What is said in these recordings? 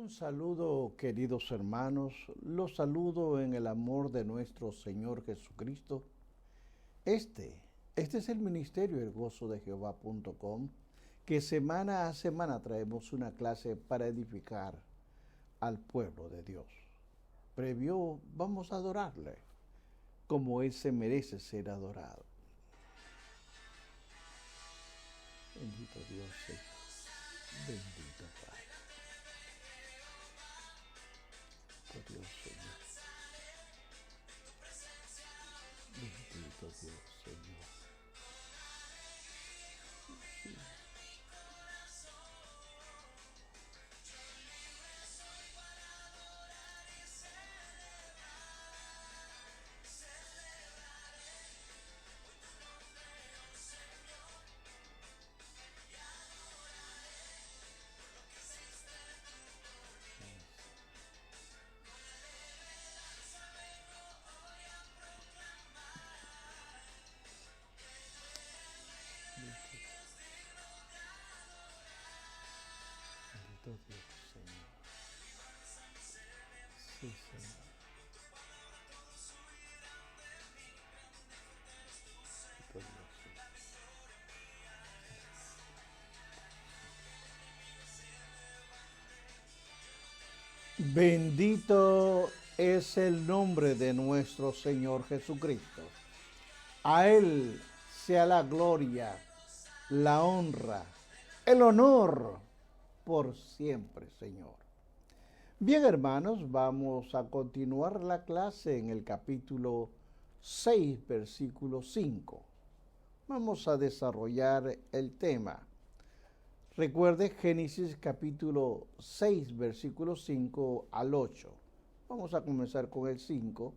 Un saludo, queridos hermanos, los saludo en el amor de nuestro Señor Jesucristo. Este es el ministerio elgozodejehová.com, que semana a semana traemos una clase para edificar al pueblo de Dios. Previo, vamos a adorarle como Él se merece ser adorado. Bendito Dios, Señor. Bendito Padre. Bendito Dios, Señor. Bendito Dios, Señor. Bendito Dios, Señor. Sí, Señor. Bendito Dios, Señor. Bendito es el nombre de nuestro Señor Jesucristo. A Él sea la gloria, la honra, el honor por siempre, Señor. Bien, hermanos, vamos a continuar la clase en el capítulo 6, versículo 5. Vamos a desarrollar el tema. Recuerde Génesis capítulo 6, versículo 5 al 8. Vamos a comenzar con el 5.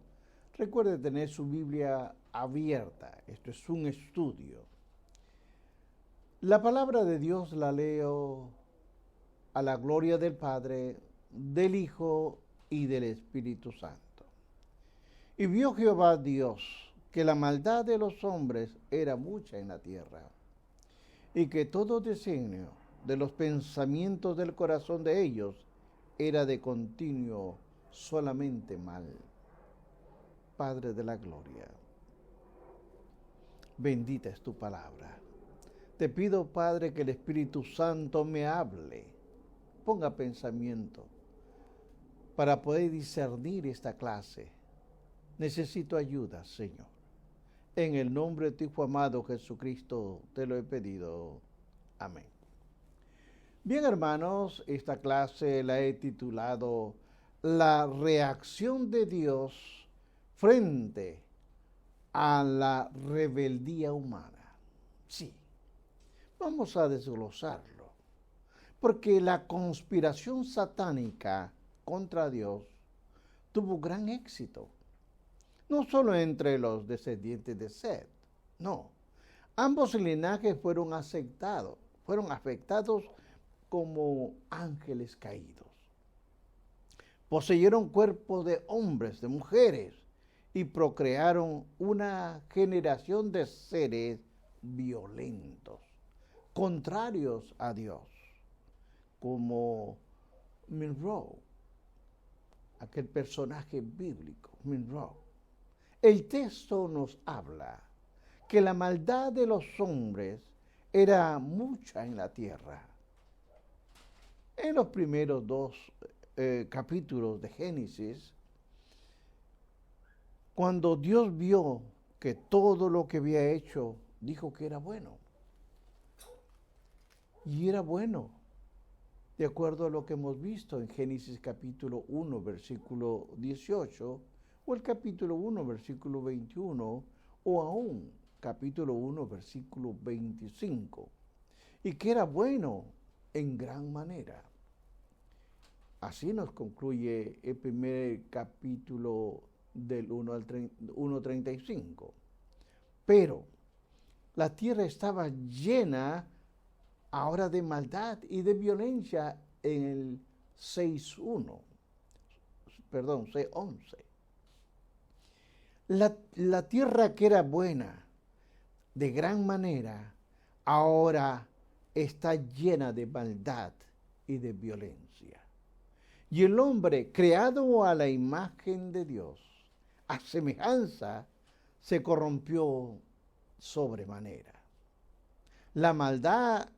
Recuerde tener su Biblia abierta. Esto es un estudio. La palabra de Dios la leo a la gloria del Padre, del Hijo y del Espíritu Santo. Y vio Jehová Dios que la maldad de los hombres era mucha en la tierra, y que todo designio de los pensamientos del corazón de ellos era de continuo solamente mal. Padre de la gloria, bendita es tu palabra. Te pido, Padre, que el Espíritu Santo me hable, ponga pensamiento para poder discernir esta clase. Necesito ayuda, Señor. En el nombre de tu Hijo amado Jesucristo te lo he pedido. Amén. Bien, hermanos, esta clase la he titulado La reacción de Dios frente a la rebeldía humana. Sí, vamos a desglosarlo, porque la conspiración satánica contra Dios tuvo gran éxito, no solo entre los descendientes de Set, no, ambos linajes fueron afectados como ángeles caídos. Poseyeron cuerpos de hombres, de mujeres, y procrearon una generación de seres violentos, contrarios a Dios, como Nimrod, aquel personaje bíblico, Nimrod. El texto nos habla que la maldad de los hombres era mucha en la tierra. En los primeros dos capítulos de Génesis, cuando Dios vio que todo lo que había hecho, dijo que era bueno. Y era bueno, de acuerdo a lo que hemos visto en Génesis capítulo 1, versículo 18, o el capítulo 1, versículo 21, o aún capítulo 1, versículo 25, y que era bueno en gran manera. Así nos concluye el primer capítulo del 1 al 1:35. Pero la tierra estaba llena ahora de maldad y de violencia en el 6:11. La tierra que era buena de gran manera, ahora está llena de maldad y de violencia. Y el hombre, creado a la imagen de Dios, a semejanza, se corrompió sobremanera. La maldad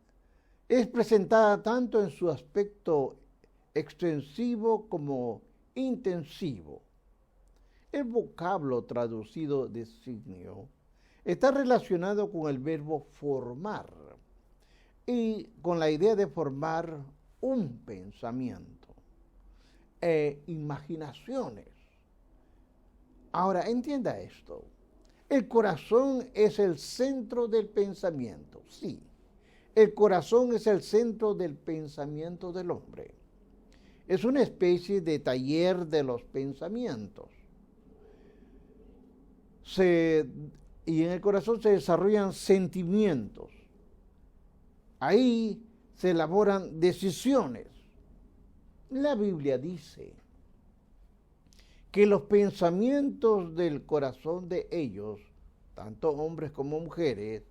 es presentada tanto en su aspecto extensivo como intensivo. El vocablo traducido designio está relacionado con el verbo formar y con la idea de formar un pensamiento e imaginaciones. Ahora, entienda esto. El corazón es el centro del pensamiento, sí. El corazón es el centro del pensamiento del hombre. Es una especie de taller de los pensamientos. Y en el corazón se desarrollan sentimientos. Ahí se elaboran decisiones. La Biblia dice que los pensamientos del corazón de ellos, tanto hombres como mujeres,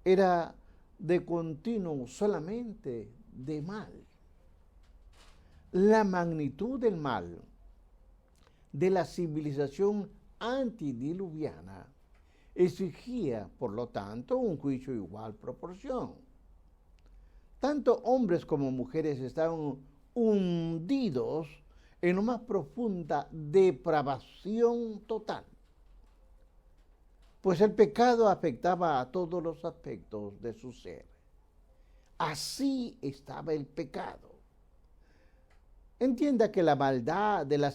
era de continuo solamente de mal. La magnitud del mal de la civilización antidiluviana exigía, por lo tanto, un juicio igual proporción. Tanto hombres como mujeres estaban hundidos en la más profunda depravación total, pues el pecado afectaba a todos los aspectos de su ser. Así estaba el pecado. Entienda que la maldad de la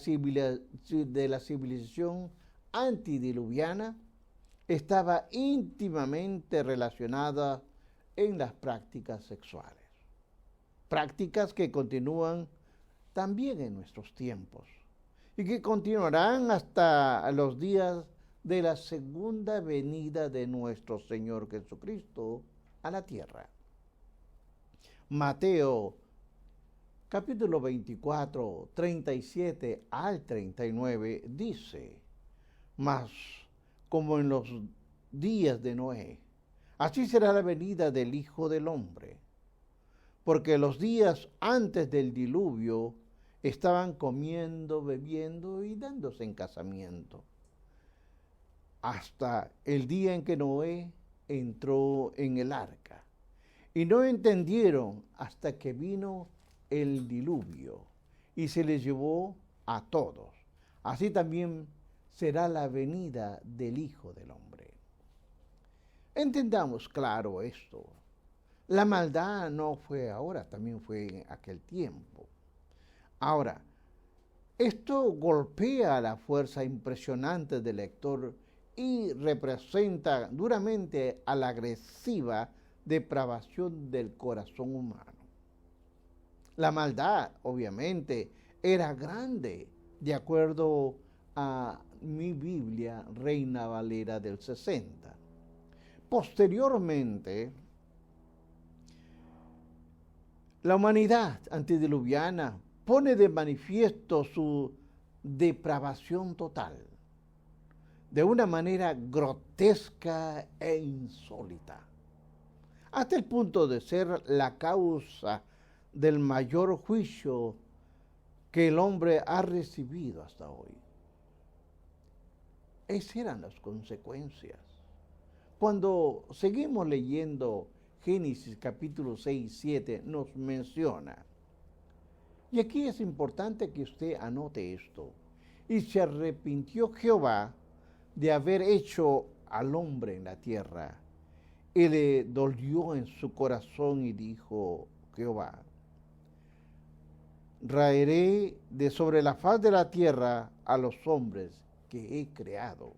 civilización antidiluviana estaba íntimamente relacionada en las prácticas sexuales, prácticas que continúan también en nuestros tiempos y que continuarán hasta los días de la segunda venida de nuestro Señor Jesucristo a la tierra. Mateo capítulo 24, 37 al 39 dice: mas como en los días de Noé, así será la venida del Hijo del Hombre. Porque los días antes del diluvio estaban comiendo, bebiendo y dándose en casamiento, hasta el día en que Noé entró en el arca. Y no entendieron hasta que vino el diluvio y se les llevó a todos. Así también será la venida del Hijo del Hombre. Entendamos claro esto. La maldad no fue ahora, también fue en aquel tiempo. Ahora, esto golpea la fuerza impresionante del lector y representa duramente a la agresiva depravación del corazón humano. La maldad, obviamente, era grande, de acuerdo a mi Biblia Reina Valera del 60. Posteriormente, la humanidad antediluviana pone de manifiesto su depravación total, de una manera grotesca e insólita, hasta el punto de ser la causa del mayor juicio que el hombre ha recibido hasta hoy. Esas eran las consecuencias. Cuando seguimos leyendo Génesis capítulo 6 y 7 nos menciona, y aquí es importante que usted anote esto: y se arrepintió Jehová de haber hecho al hombre en la tierra, y le dolió en su corazón, y dijo Jehová: raeré de sobre la faz de la tierra a los hombres que he creado,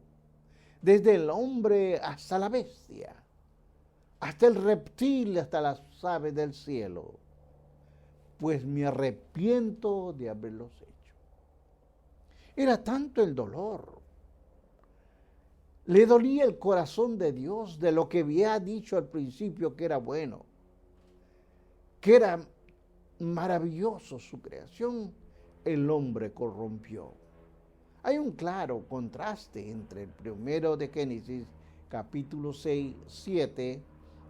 desde el hombre hasta la bestia, hasta el reptil, hasta las aves del cielo, pues me arrepiento de haberlos hecho. Era tanto el dolor. Le dolía el corazón de Dios de lo que había dicho al principio que era bueno, que era maravilloso su creación. El hombre corrompió. Hay un claro contraste entre el primero de Génesis capítulo 6, 7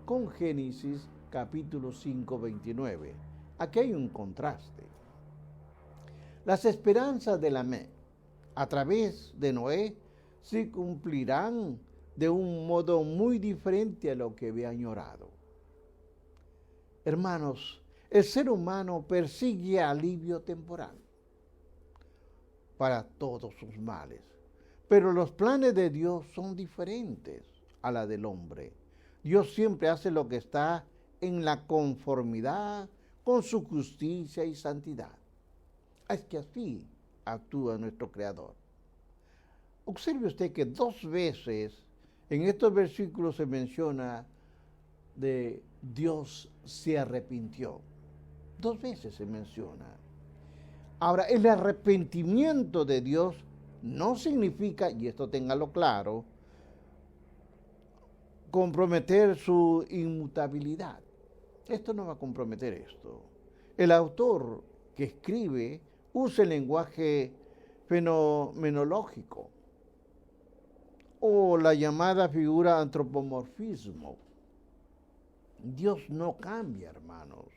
con Génesis capítulo 5, 29. Aquí hay un contraste. Las esperanzas de Lamec a través de Noé se cumplirán de un modo muy diferente a lo que había añorado. Hermanos, el ser humano persigue alivio temporal para todos sus males, pero los planes de Dios son diferentes a la del hombre. Dios siempre hace lo que está en la conformidad con su justicia y santidad. Es que así actúa nuestro Creador. Observe usted que 2 veces en estos versículos se menciona de Dios se arrepintió. 2 veces se menciona. Ahora, el arrepentimiento de Dios no significa, y esto téngalo claro, comprometer su inmutabilidad. Esto no va a comprometer esto. El autor que escribe usa el lenguaje fenomenológico o la llamada figura antropomorfismo. Dios no cambia, hermanos.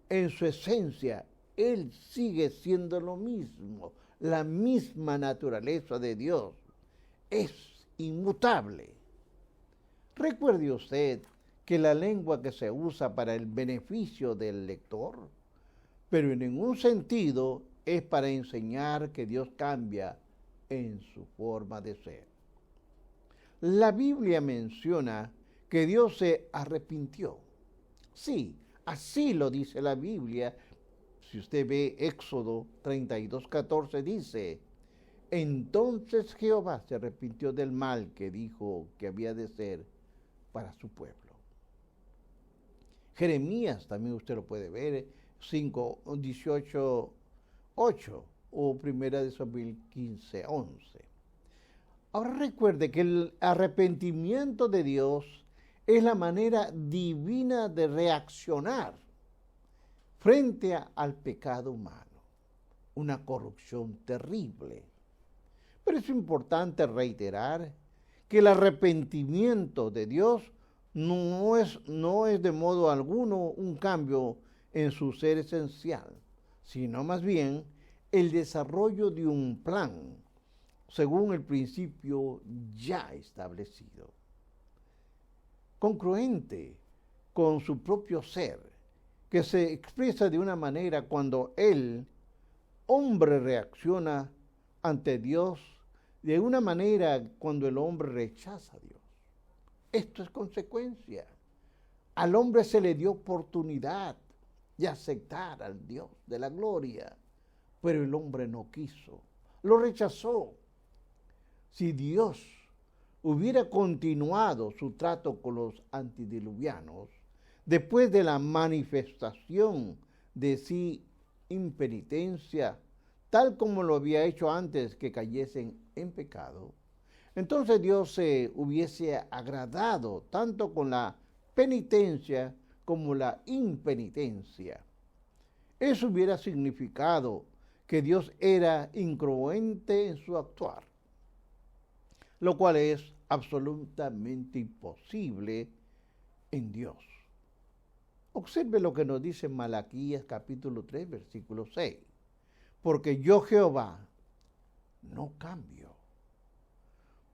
En su esencia, Él sigue siendo lo mismo. La misma naturaleza de Dios es inmutable. Recuerde usted que la lengua que se usa para el beneficio del lector, pero en ningún sentido es para enseñar que Dios cambia en su forma de ser. La Biblia menciona que Dios se arrepintió. Sí, así lo dice la Biblia. Si usted ve Éxodo 32:14 dice, entonces Jehová se arrepintió del mal que dijo que había de ser para su pueblo. Jeremías también usted lo puede ver, 5:18:8 o 1 Samuel 15:11. Ahora recuerde que el arrepentimiento de Dios es la manera divina de reaccionar frente al pecado humano, una corrupción terrible. Pero es importante reiterar que el arrepentimiento de Dios no es de modo alguno un cambio en su ser esencial, sino más bien el desarrollo de un plan según el principio ya establecido, congruente con su propio ser, que se expresa de una manera cuando el hombre reacciona ante Dios, de una manera cuando el hombre rechaza a Dios. Esto es consecuencia. Al hombre se le dio oportunidad de aceptar al Dios de la gloria, pero el hombre no quiso, lo rechazó. Si Dios hubiera continuado su trato con los antediluvianos, después de la manifestación de su impenitencia, tal como lo había hecho antes que cayesen en pecado, entonces Dios se hubiese agradado tanto con la penitencia como la impenitencia. Eso hubiera significado que Dios era incongruente en su actuar, lo cual es absolutamente imposible en Dios. Observe lo que nos dice Malaquías capítulo 3, versículo 6. Porque yo Jehová no cambio.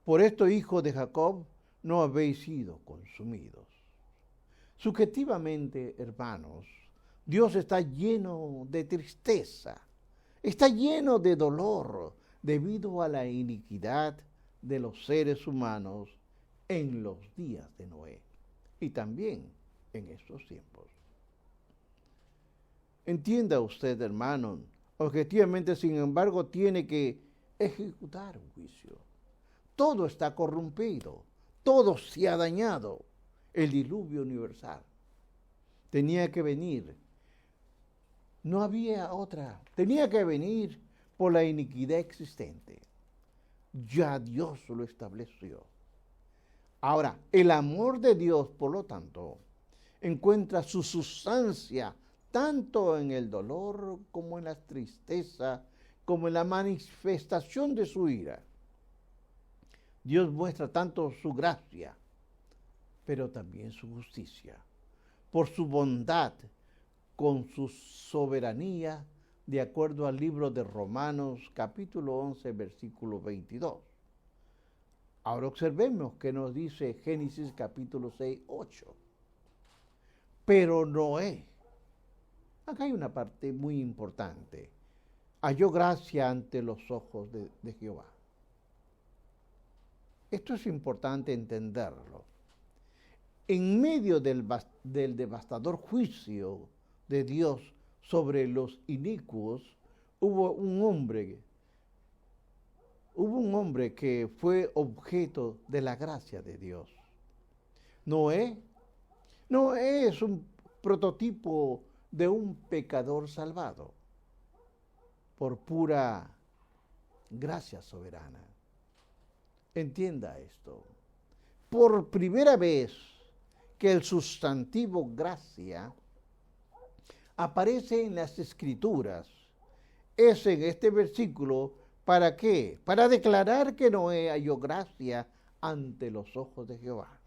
Por esto, hijos de Jacob, no habéis sido consumidos. Subjetivamente, hermanos, Dios está lleno de tristeza, está lleno de dolor debido a la iniquidad de los seres humanos en los días de Noé y también en estos tiempos. Entienda usted, hermano, objetivamente, sin embargo, tiene que ejecutar un juicio. Todo está corrompido, todo se ha dañado. El diluvio universal tenía que venir. No había otra. Tenía que venir por la iniquidad existente. Ya Dios lo estableció. Ahora, el amor de Dios, por lo tanto, encuentra su sustancia tanto en el dolor como en la tristeza, como en la manifestación de su ira. Dios muestra tanto su gracia, pero también su justicia. Por su bondad, con su soberanía, de acuerdo al libro de Romanos capítulo 11, versículo 22. Ahora observemos qué nos dice Génesis capítulo 6, 8. Pero Noé, acá hay una parte muy importante, halló gracia ante los ojos de Jehová. Esto es importante entenderlo. En medio del devastador juicio de Dios sobre los inicuos, hubo un hombre que fue objeto de la gracia de Dios. Noé es un prototipo de un pecador salvado por pura gracia soberana. Entienda esto. Por primera vez que el sustantivo gracia aparece en las Escrituras, es en este versículo. ¿Para qué? Para declarar que Noé halló gracia ante los ojos de Jehová.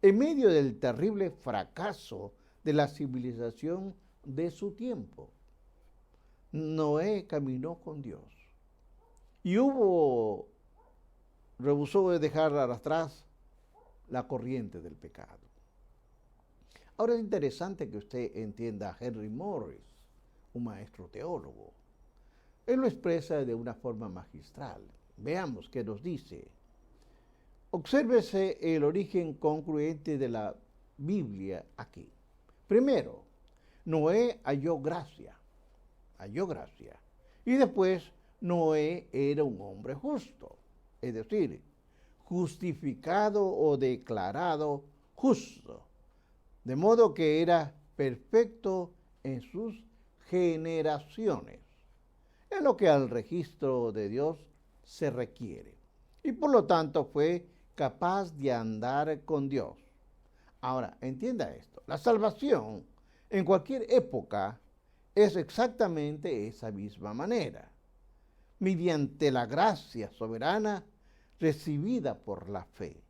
En medio del terrible fracaso de la civilización de su tiempo, Noé caminó con Dios y rehusó de dejar atrás la corriente del pecado. Ahora es interesante que usted entienda a Henry Morris, un maestro teólogo. Él lo expresa de una forma magistral. Veamos qué nos dice. Obsérvese el origen concluente de la Biblia aquí. Primero, Noé halló gracia. Y después, Noé era un hombre justo, es decir, justificado o declarado justo, de modo que era perfecto en sus generaciones. Es lo que al registro de Dios se requiere. Y por lo tanto fue capaz de andar con Dios. Ahora, entienda esto. La salvación en cualquier época es exactamente esa misma manera. Mediante la gracia soberana recibida por la fe.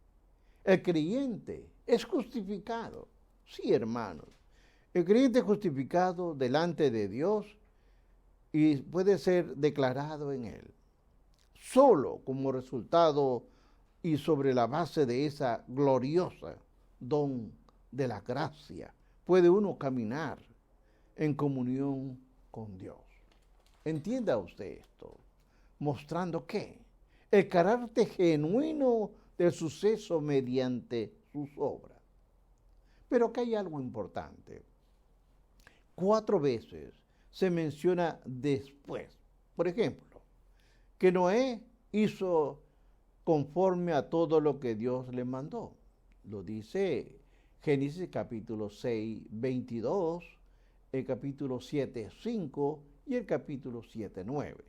El creyente es justificado. Sí, hermanos. El creyente es justificado delante de Dios y puede ser declarado en él. Solo como resultado y sobre la base de esa gloriosa don de la gracia puede uno caminar en comunión con Dios. Entienda usted esto, mostrando que el carácter genuino del suceso mediante sus obras. Pero acá hay algo importante. 4 veces se menciona después. Por ejemplo, que Noé hizo conforme a todo lo que Dios le mandó. Lo dice Génesis capítulo 6, 22, el capítulo 7, 5 y el capítulo 7, 9.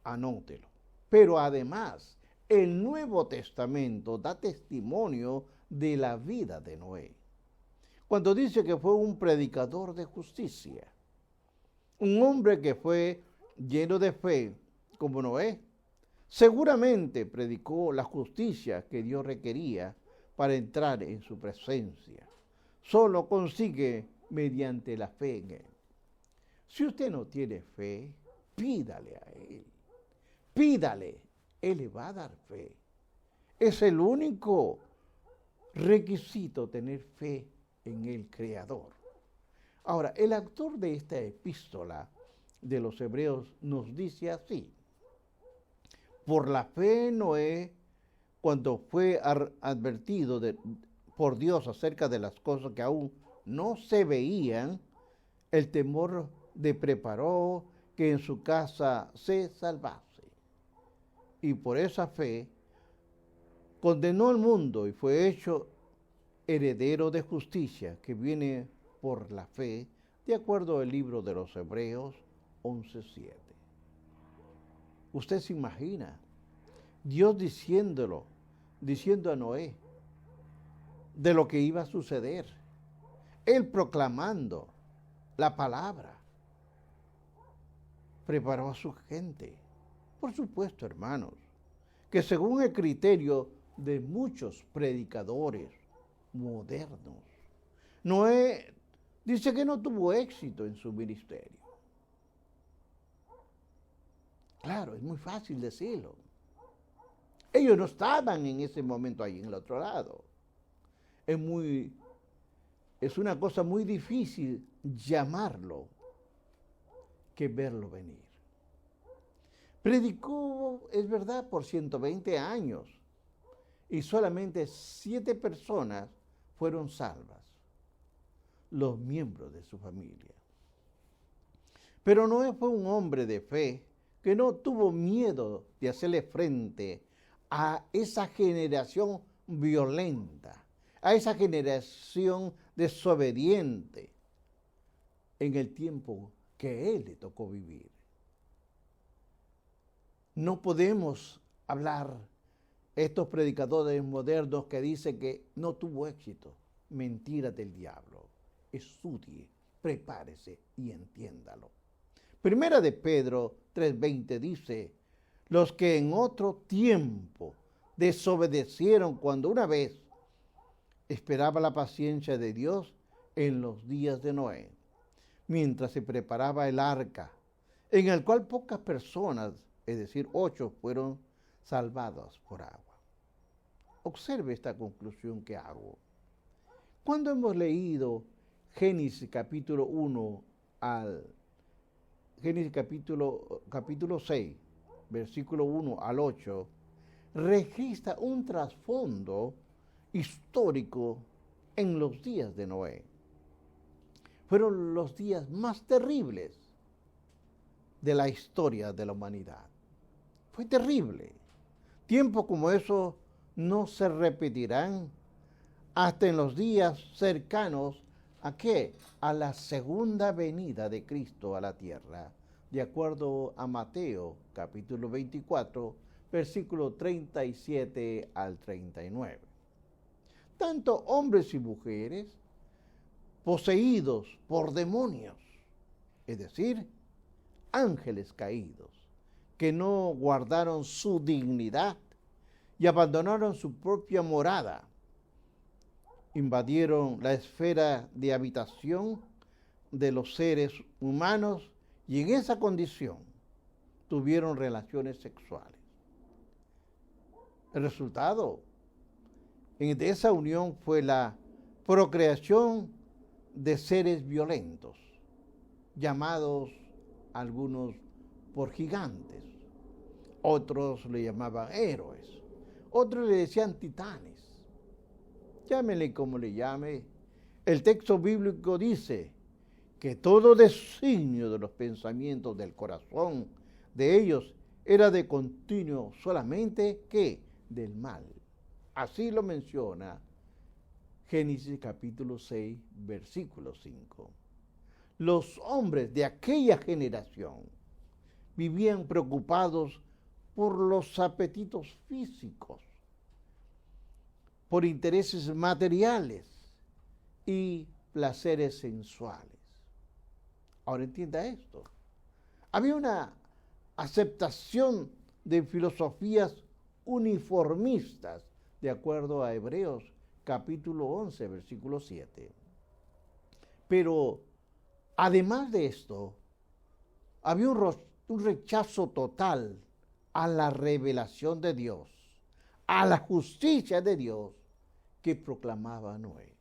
Anótelo. Pero además, el Nuevo Testamento da testimonio de la vida de Noé. Cuando dice que fue un predicador de justicia, un hombre que fue lleno de fe, como Noé, seguramente predicó la justicia que Dios requería para entrar en su presencia. Solo consigue mediante la fe en Él. Si usted no tiene fe, pídale a Él. Pídale, Él le va a dar fe. Es el único requisito tener fe en el Creador. Ahora, el autor de esta epístola de los Hebreos nos dice así: por la fe Noé, cuando fue advertido por Dios acerca de las cosas que aún no se veían, el temor le preparó que en su casa se salvase. Y por esa fe condenó al mundo y fue hecho heredero de justicia que viene por la fe, de acuerdo al libro de los Hebreos 11:7. Usted se imagina Dios diciendo a Noé de lo que iba a suceder, Él proclamando la palabra, preparó a su gente. Por supuesto, hermanos, que según el criterio de muchos predicadores modernos, Noé dice que no tuvo éxito en su ministerio. Claro, es muy fácil decirlo. Ellos no estaban en ese momento ahí en el otro lado. Es una cosa muy difícil llamarlo que verlo venir. Predicó, es verdad, por 120 años y solamente 7 personas fueron salvas, los miembros de su familia. Pero Noé fue un hombre de fe que no tuvo miedo de hacerle frente a esa generación violenta, a esa generación desobediente en el tiempo que él le tocó vivir. No podemos hablar estos predicadores modernos que dicen que no tuvo éxito. Mentira del diablo. Estudie, prepárese y entiéndalo. Primera de Pedro 3:20 dice, los que en otro tiempo desobedecieron cuando una vez esperaba la paciencia de Dios en los días de Noé, mientras se preparaba el arca, en el cual pocas personas, es decir, 8, fueron salvadas por agua. Observe esta conclusión que hago. Cuando hemos leído Génesis capítulo 1 al Génesis capítulo 6, versículo 1 al 8, registra un trasfondo histórico en los días de Noé. Fueron los días más terribles de la historia de la humanidad. Fue terrible. Tiempos como esos no se repetirán hasta en los días cercanos ¿a qué? A la segunda venida de Cristo a la tierra, de acuerdo a Mateo capítulo 24, versículo 37 al 39. Tanto hombres y mujeres poseídos por demonios, es decir, ángeles caídos, que no guardaron su dignidad y abandonaron su propia morada, invadieron la esfera de habitación de los seres humanos y en esa condición tuvieron relaciones sexuales. El resultado de esa unión fue la procreación de seres violentos, llamados algunos por gigantes, otros le llamaban héroes, otros le decían titanes. Llámele como le llame, el texto bíblico dice que todo designio de los pensamientos del corazón de ellos era de continuo solamente ¿qué? Del mal. Así lo menciona Génesis capítulo 6, versículo 5. Los hombres de aquella generación vivían preocupados por los apetitos físicos, por intereses materiales y placeres sensuales. Ahora entienda esto. Había una aceptación de filosofías uniformistas, de acuerdo a Hebreos capítulo 11, versículo 7. Pero además de esto, había un rechazo total a la revelación de Dios, a la justicia de Dios que proclamaba Noé.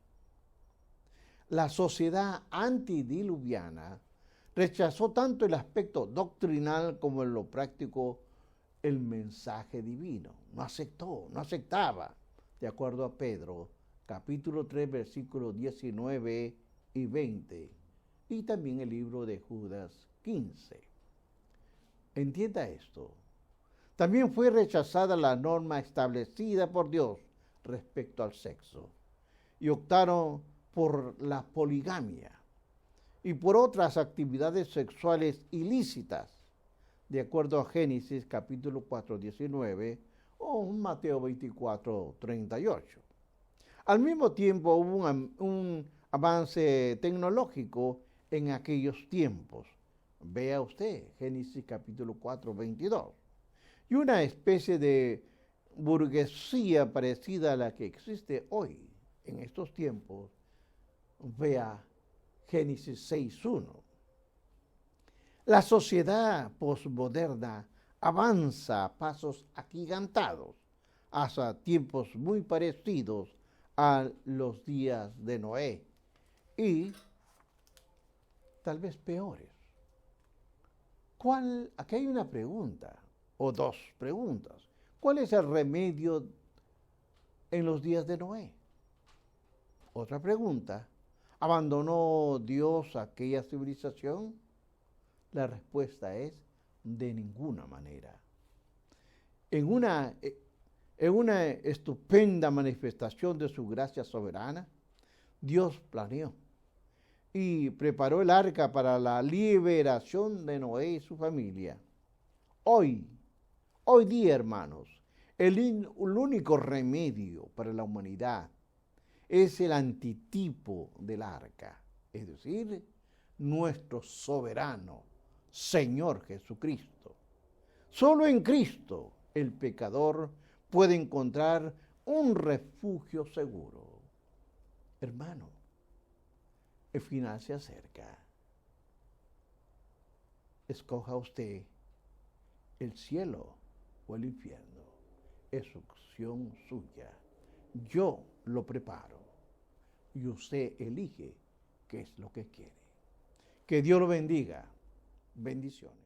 La sociedad antidiluviana rechazó tanto el aspecto doctrinal como en lo práctico el mensaje divino. No aceptaba, de acuerdo a Pedro, capítulo 3, versículos 19 y 20, y también el libro de Judas 15. Entienda esto. También fue rechazada la norma establecida por Dios respecto al sexo y optaron por la poligamia y por otras actividades sexuales ilícitas, de acuerdo a Génesis capítulo 4, 19 o Mateo 24, 38. Al mismo tiempo hubo un avance tecnológico en aquellos tiempos. Vea usted Génesis capítulo 4, 22. Y una especie de burguesía parecida a la que existe hoy, en estos tiempos. Vea Génesis 6.1. La sociedad posmoderna avanza a pasos agigantados hasta tiempos muy parecidos a los días de Noé y tal vez peores. Aquí hay una pregunta o dos preguntas. ¿Cuál es el remedio en los días de Noé? Otra pregunta. ¿Abandonó Dios aquella civilización? La respuesta es de ninguna manera. En una estupenda manifestación de su gracia soberana, Dios planeó y preparó el arca para la liberación de Noé y su familia. Hoy día, hermanos, el único remedio para la humanidad es el antitipo del arca, es decir, nuestro soberano Señor Jesucristo. Solo en Cristo el pecador puede encontrar un refugio seguro. Hermano, el final se acerca. Escoja usted el cielo o el infierno. Es opción suya. Yo lo preparo y usted elige qué es lo que quiere. Que Dios lo bendiga. Bendiciones.